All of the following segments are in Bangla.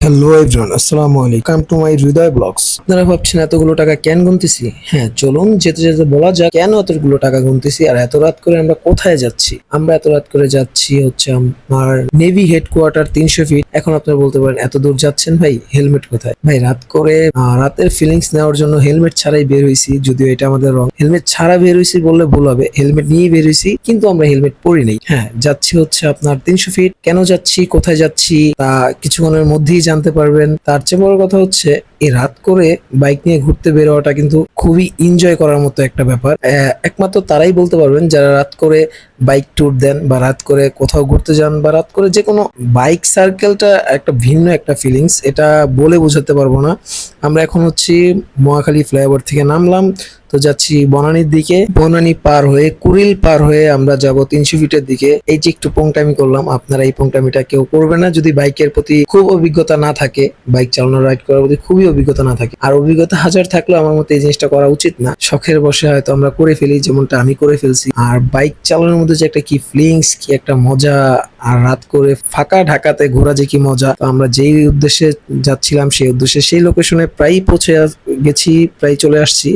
হ্যালো এভরিওয়ান, আসসালামু আলাইকুম, come to my Hridoy blogs. আপনারা ভাবছেন এতগুলো টাকা কেন গুনতেছি? হ্যাঁ, চলুন যেতে যেতে বলা যাক কেন এতগুলো টাকা গুনতেছি আর এত রাত করে আমরা কোথায় যাচ্ছি। আমরা এত রাত করে যাচ্ছি হচ্ছে আমার নেভি হেডকোয়ার্টার 300 ফিট। এখন আপনারা বলতে পারেন এত দূর যাচ্ছেন ভাই, হেলমেট কোথায়? ভাই রাত করে রাতের ফিলিংস নেওয়ার জন্য হেলমেট ছাড়াই বের হয়েছি, যদিও এটা আমাদের রং। হেলমেট ছাড়া বের হয়েছি বললে ভুল হবে, হেলমেট নিয়ে বের হয়েছি কিন্তু আমরা হেলমেট পরি নাই। হ্যাঁ, যাচ্ছি হচ্ছে আপনার 300 ফিট। কেন যাচ্ছি, কোথায় যাচ্ছি তা কিছুক্ষণের মধ্যেই জানতে পারবেন। তার চেয়ে বড় কথা হচ্ছে এই রাত করে বাইক নিয়ে ঘুরতে বের হওয়াটা কিন্তু খুবই এনজয় করার মতো একটা ব্যাপার। একমাত্র তারাই বলতে পারবেন যারা রাত করে বাইক ট্যুর দেন বা রাত করে কোথাও ঘুরতে যান বা রাত করে যে কোনো বাইক সার্কেলটা একটা ভিন্ন একটা ফিলিংস, এটা বলে বোঝাতে পারবো না। আমরা এখন হচ্ছে মহাখালী ফ্লাইওভার থেকে নামলাম, তো যাচ্ছি বনানীর দিকে। বনানী পার হয়ে কুড়িল পার হয়ে আমরা যাব 300 ফিটের দিকে। এই যে একটু পোংটামি করলাম, আপনারা এই পোংটামিটা কেউ করবে না যদি বাইকের প্রতি খুব অভিজ্ঞতা না থাকে, বাইক চালানো রাইড করার প্রতি খুবই অভিজ্ঞতা না থাকে। আর অভিজ্ঞতা হাজার থাকলেও আমার মতে এই জিনিসটা করা উচিত না। শখের বসে হয়তো আমরা করে ফেলি, যেমনটা আমি করে ফেলছি। আর বাইক চালানোর মধ্যে যে একটা কি ফিলিংস, কি একটা মজা, আর রাত করে ফাঁকা ঢাকাতে ঘোরা যে কি মজা। তো আমরা যেই উদ্দেশ্যে যাচ্ছিলাম সেই উদ্দেশ্যে সেই লোকেশনে প্রায় পৌঁছে গেছি, প্রায় চলে আসছি।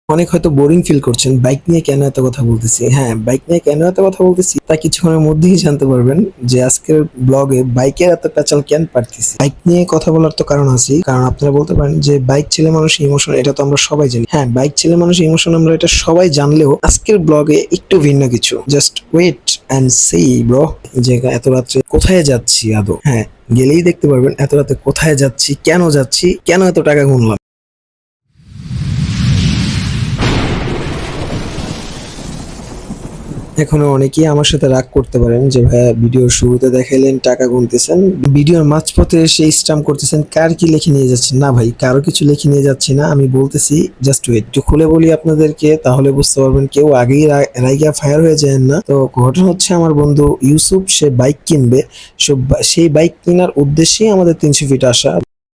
অনেক হয়তো বোরিং ফিল করছেন, বাইক নিয়ে কেন এত কথা বলতেছি। হ্যাঁ, বাইক নিয়ে কেন এত কথা বলতেছি তা কিছুক্ষণের মধ্যেই জানতে পারবেন যে আজকের ব্লগে বাইকের এত পেঁচাল কেন পারতেছি। বাইক নিয়ে কথা বলার তো কারণ আছে, কারণ আপনারা বলতে পারেন যে বাইক ছেলে মানুষ ইমোশন, এটা তো আমরা সবাই জানি। হ্যাঁ, বাইক ছেলে মানুষ ইমোশন আমরা এটা সবাই জানলেও আজকের ব্লগে একটু ভিন্ন কিছু। Just wait and see bro, যে এত রাত্রে কোথায় যাচ্ছি আদৌ। হ্যাঁ, গেলেই দেখতে পারবেন এত রাতে কোথায় যাচ্ছি, কেন এত টাকা গুনলাম। এখনো অনেকেই আমার সাথে রাগ করতে পারেন যে ভাইয়া ভিডিওর শুরুতে দেখাইলেন টাকা গুনতেছেন, ভিডিওর মাঝপথে এসে স্টাম্প করতেছেন, কার কি লিখে নিয়ে যাচ্ছেন। না ভাই, কারো কিছু লিখে নিয়ে যাচ্ছি না, আমি বলতেছি জাস্ট ওয়েট। একটু খুলে বলি আপনাদেরকে, তাহলে বুঝতে পারবেন, কেউ আগেই রাইগা ফায়ার হয়ে যায় না। তো ঘটনা হচ্ছে আমার বন্ধু ইউসুফ, সে বাইক কিনবে। সেই বাইক কেনার উদ্দেশ্যেই আমাদের 300 ফিট আসা।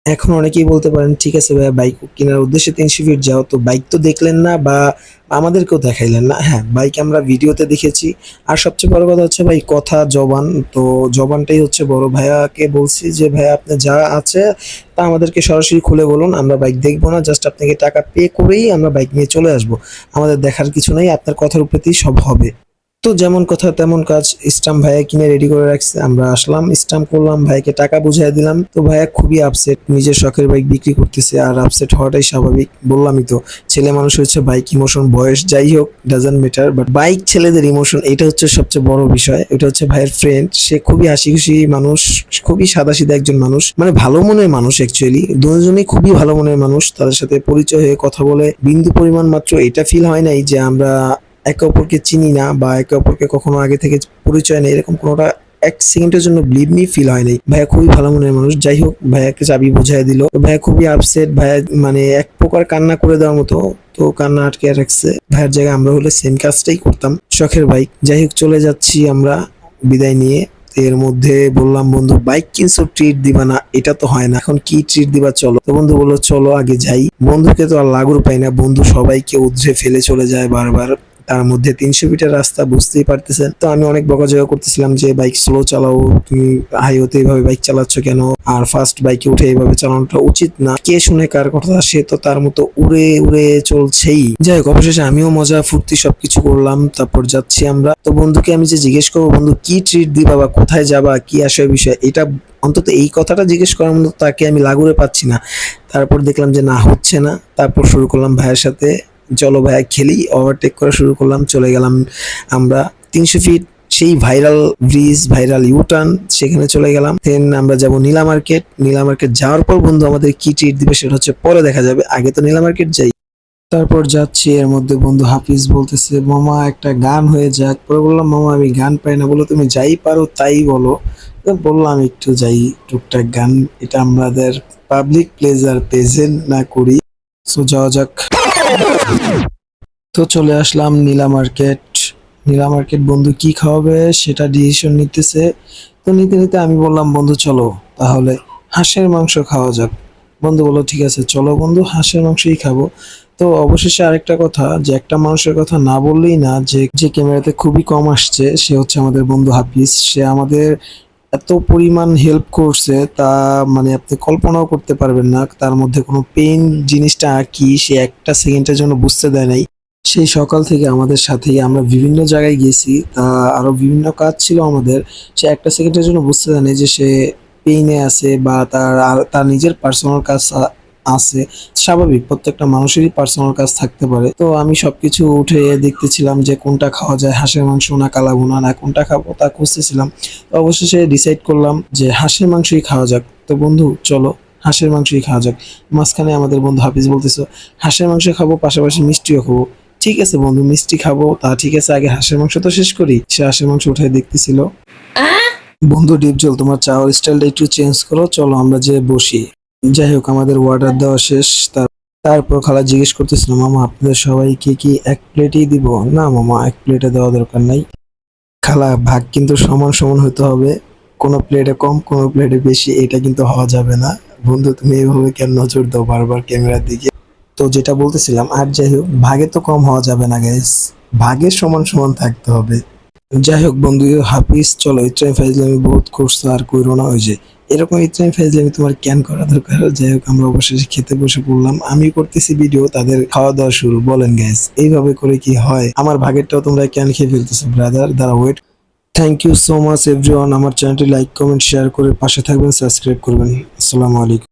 এখন অনেকেই বলতে পারেন ঠিক আছে ভাইয়া, বাইক কেনার উদ্দেশ্যে 300 ফিট যাও, তো বাইক তো দেখলেন না বা আমাদেরকেও দেখাইলেন না। হ্যাঁ, বাইক আমরা ভিডিওতে দেখেছি। আর সবচেয়ে বড় কথা হচ্ছে ভাই কথা জবান, তো জবানটাই হচ্ছে বড়। ভাইয়াকে বলছি যে ভাইয়া আপনি যা আছে তা আমাদেরকে সরাসরি খুলে বলুন, আমরা বাইক দেখবো না, জাস্ট আপনাকে টাকা পে করেই আমরা বাইক নিয়ে চলে আসবো। আমাদের দেখার কিছু নেই, আপনার কথার উপরেই সব হবে। তো যেমন কথা তেমন কাজ, স্টাম্প ভাইয়া কিনে রেডি করে রাখছে। আমরা আসলাম, স্টাম্প করলাম, ভাইকে টাকা বুঝাই দিলাম। তো ভাইয়া খুবই আপসেট, নিজের শখের বাইক বিক্রি করতেছে আর আপসেট হওয়াটাই স্বাভাবিক। বললামই তো, ছেলে মানুষ হচ্ছে বাইক ইমোশন, বয়স যাই হোক ডাজন্ট ম্যাটার, বাট বাইক ছেলেদের ইমোশন, এটা হচ্ছে সবচেয়ে বড় বিষয়। এটা হচ্ছে ভাইয়ের ফ্রেন্ড, সে খুবই হাসি খুশি মানুষ, খুবই সাদাসিধা একজন মানুষ, মানে ভালো মনের মানুষ। অ্যাকচুয়ালি দুজনেই খুবই ভালো মনের মানুষ। তাদের সাথে পরিচয় হয়ে কথা বলে বিন্দু পরিমাণ মাত্র এটা ফিল হয় নাই যে আমরা একে অপরকে চিনি না বা একে অপরকে কখনো আগে থেকে পরিচয় নেই, এরকম কোনোটা এক সেকেন্ডের জন্য বিলিভ মি ফিল হয় নাই। ভাইয়া খুবই ভালো মনের মানুষ। যাই হোক, ভাইয়াকে চাবি বুঝাই দিল। ভাইয়া খুবই আপসেট, ভাইয়া মানে এক প্রকার কান্না করে দেওয়ার মতো। তো কান্না আটকে রাখছে। ভাইয়ের জায়গায় আমরা হলে সেম কাজটাই করতাম, শখের বাইক। যাই হোক, চলে যাচ্ছি আমরা বিদায় নিয়ে। এর মধ্যে বললাম বন্ধু বাইক কিনছো, ট্রিট দিবা না? এটা তো হয় না, এখন কি ট্রিট দিবা চলো। তো বন্ধু বললো চলো আগে যাই। বন্ধুকে তো আর লাগুর পাই না, বন্ধু সবাইকে উদ্রে ফেলে চলে যায় বারবার। তার মধ্যে 300 ফিটের রাস্তা, বুঝতেই পারতেছেন। তো আমি অনেক বকাঝকা করতেছিলাম যে বাইক স্লো চালাও, তুমি হাইওয়েতে এইভাবে বাইক চালাচ্ছ কেন, আর ফার্স্ট বাইকে উঠে এইভাবে চালানোটা উচিত না। কে শুনে কার কথা, সে তো তার মতো উড়ে উড়ে চলছেই। যাই হোক, অবশেষে আমিও মজা ফুর্তি সবকিছু করলাম, তারপর যাচ্ছি আমরা। তো বন্ধুকে আমি যে জিজ্ঞেস করবো বন্ধু কি ট্রিট দিবা বা কোথায় যাবা, কি আসে বিষয়, এটা অন্তত এই কথাটা জিজ্ঞেস করার মতো তাকে আমি লাগুরে পাচ্ছি না। তারপর দেখলাম যে না, হচ্ছে না। তারপর শুরু করলাম ভাইয়ের সাথে, চলো ভাইয়া খেলি, ওভারটেক করা শুরু করলাম। চলে গেলাম আমরা 300 ফিট, সেই ভাইরাল ব্রিজ, ভাইরাল ইউটার্ন, সেখানে চলে গেলাম। দেন আমরা যাব নীলা মার্কেট। নীলা মার্কেট যাওয়ার পর বন্ধু আমাদের কি ট্রিট দিবে সেটা হচ্ছে পরে দেখা যাবে, আগে তো নীলা মার্কেট যাই। তারপর যাচ্ছি, এর মধ্যে বন্ধু হাফিজ বলতেছে মামা একটা গান হয়ে যাক। পরে বললাম মামা আমি গান পাই না। বলো তুমি যাই পারো তাই বলো। তো বললাম একটু যাই, টুকটাক গান, এটা আমাদের পাবলিক প্লেজার প্রেজেন্ট না করি। সো যাওয়া যাক। তো চলে আসলাম নীলা মার্কেট। নীলা মার্কেট বন্ধু কি খাওয়াবে সেটা ডিসিশন নিতেছে। তো নিতে নিতে আমি বললাম বন্ধু চলো তাহলে হাঁসের মাংস খাওয়া যাক। বন্ধু বললো ঠিক আছে চলো বন্ধু, হাঁসের মাংসই খাবো। তো অবশেষে আরেকটা কথা, যে একটা মানুষের কথা না বললেই না, যে যে ক্যামেরাতে খুবই কম আসছে, সে হচ্ছে আমাদের বন্ধু হাফিজ। সে আমাদের এত পরিমাণ হেল্প করছে তা মানে আপনি কল্পনাও করতে পারবেন না। তার মধ্যে কোনো পেইন জিনিসটা কি সে একটা সেকেন্ডের জন্য বুঝতে দেয় নাই। সেই সকাল থেকে আমাদের সাথেই আমরা বিভিন্ন জায়গায় গেছি। আরো বিভিন্ন কাজ ছিল আমাদের। সে একটা সেকেন্ডের জন্য বুঝতে দেয় নাই যে সে পেইনে আছে বা তার নিজের পার্সোনাল কাজ আছে। স্বাভাবিক প্রত্যেকটা মানুষেরই পার্সোনাল কাজ থাকতে পারে। তো আমি সবকিছু উঠে দেখতেছিলাম যে কোনটা খাওয়া যায়, হাঁসের মাংস না কালা ভুনা না কোনটা খাবো তা খুঁজতেছিলাম। তো অবশেষে ডিসাইড করলাম যে হাঁসের মাংসই খাওয়া যাক। তো বন্ধু চলো হাঁসের মাংসই খাওয়া যাক। মাঝখানে আমাদের বন্ধু হাফিজ বলতেছে হাঁসের মাংস খাবো পাশাপাশি মিষ্টিও খাবো। ঠিক আছে বন্ধু মিষ্টি খাবো তা ঠিক আছে আগে হাঁসের মাংস তো শেষ করি। সে হাঁসের মাংস উঠাই দেখতেছিল। বন্ধু ডিপজল তোমার চাওয়ার স্টাইলটা একটু চেঞ্জ করো, চলো আমরা যে বসি। যাই হোক আমাদের অর্ডার দেওয়া শেষ। তারপর খালা জিজ্ঞেস করতেছিল মামা আপনাদের সবাইকে কি এক প্লেটই দিব? না মামা এক প্লেটে দেওয়া দরকার নাই। খালা ভাগ কিন্তু সমান সমান হতে হবে, কোনো প্লেটে কম কোনো প্লেটে বেশি এটা কিন্তু হওয়া যাবে না। বন্ধু তুমি এইভাবে কেন নজর দাও বারবার ক্যামেরার দিকে? তো যেটা বলতেছিলাম আর যাই হোক ভাগে তো কম হওয়া যাবে না গাইস, ভাগে সমান সমান থাকতে হবে। যাই হোক বন্ধু হাফিজ চলো ইত্রাইম ফাইজলামি বহুত করছো আর কইরো না। ওই যে এরকম ইত্রাইম ফাইজলামি তোমার ক্যান করা দরকার। যাই হোক আমরা অবশেষে খেতে বসে পড়লাম। আমি করতেছি ভিডিও তাদের খাওয়া দাওয়া শুরু। বলেন গাইস এইভাবে করে কি হয়? আমার ভাগেরটাও তোমরা ক্যান খেয়ে ফেলতেছো ব্রাদার। দাঁড়া wait. Thank you so much everyone. আমার চ্যানেলটি লাইক কমেন্ট শেয়ার করে পাশে থাকবেন, সাবস্ক্রাইব করবেন। আসসালামু আলাইকুম।